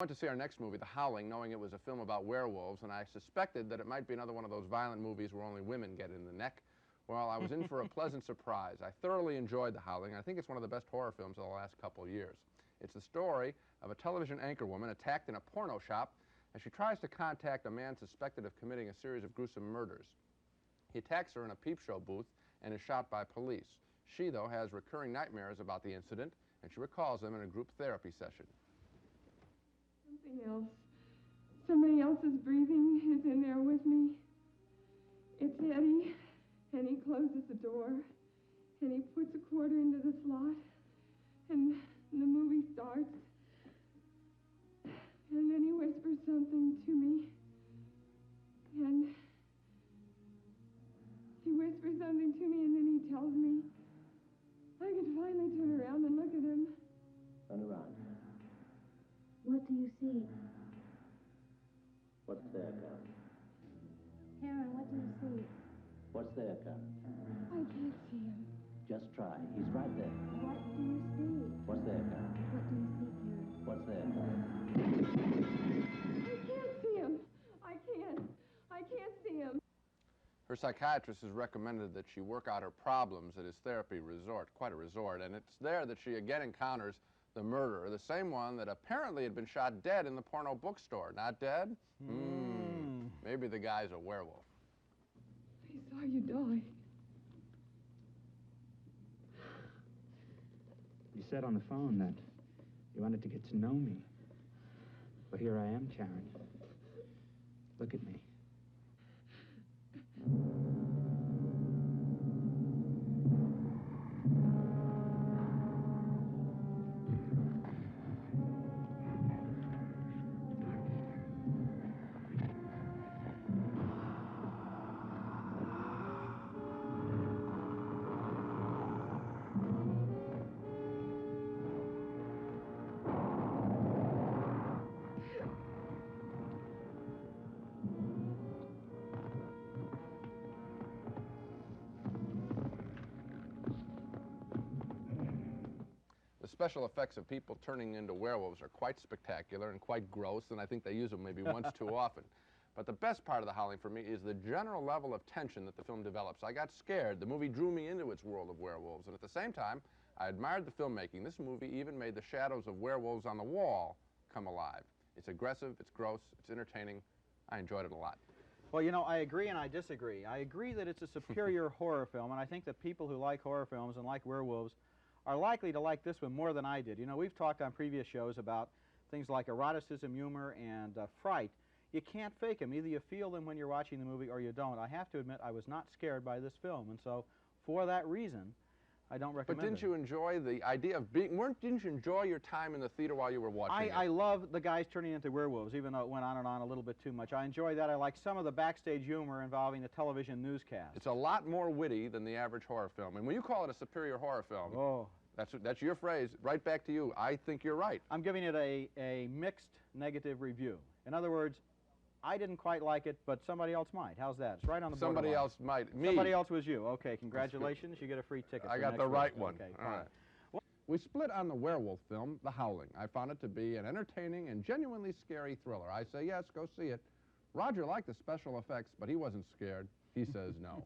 went to see our next movie, The Howling, knowing it was a film about werewolves, and I suspected that it might be another one of those violent movies where only women get in the neck. Well, I was in for a pleasant surprise. I thoroughly enjoyed The Howling. I think it's one of the best horror films of the last couple of years. It's the story of a television anchorwoman attacked in a porno shop as she tries to contact a man suspected of committing a series of gruesome murders. He attacks her in a peep show booth and is shot by police. She, though, has recurring nightmares about the incident, and she recalls them in a group therapy session. Something else. Somebody else's breathing is in there with me. It's Eddie, and he closes the door, and he puts a quarter into the slot, and the movie starts. And then he whispers something to me, and he whispers something to me, and then he tells me I can finally turn around and look at him. Turn around. What do you see? What's there, Karen? Karen, what do you see? What's there, Karen? I can't see him. Just try. He's right there. What do you see? What's there, Karen? What do you see, Karen? What's there, Karen? I can't see him. I can't see him. Her psychiatrist has recommended that she work out her problems at his therapy resort, quite a resort, and it's there that she again encounters the murderer, the same one that apparently had been shot dead in the porno bookstore. Not dead? Maybe the guy's a werewolf. I saw you die. You said on the phone that you wanted to get to know me. Well, here I am, Karen. Look at me. The special effects of people turning into werewolves are quite spectacular and quite gross, and I think they use them maybe once too often. But the best part of The Howling for me is the general level of tension that the film develops. I got scared. The movie drew me into its world of werewolves, and at the same time, I admired the filmmaking. This movie even made the shadows of werewolves on the wall come alive. It's aggressive, it's gross, it's entertaining. I enjoyed it a lot. Well, you know, I agree and I disagree. I agree that it's a superior horror film, and I think that people who like horror films and like werewolves are likely to like this one more than I did. You know, we've talked on previous shows about things like eroticism, humor, and fright. You can't fake them. Either you feel them when you're watching the movie or you don't. I have to admit I was not scared by this film, and so for that reason, I don't recommend it. But didn't you enjoy the idea of being, didn't you enjoy your time in the theater while you were watching it? I love the guys turning into werewolves, even though it went on and on a little bit too much. I enjoy that. I like some of the backstage humor involving the television newscast. It's a lot more witty than the average horror film. And when you call it a superior horror film, that's your phrase, right back to you. I think you're right. I'm giving it a mixed negative review. In other words, I didn't quite like it, but somebody else might. How's that? It's right on the borderline. Somebody else might. Me. Somebody else was you. Okay, congratulations. You get a free ticket. I got the right one. Okay, all right. We split on the werewolf film, The Howling. I found it to be an entertaining and genuinely scary thriller. I say yes, go see it. Roger liked the special effects, but he wasn't scared. He says no.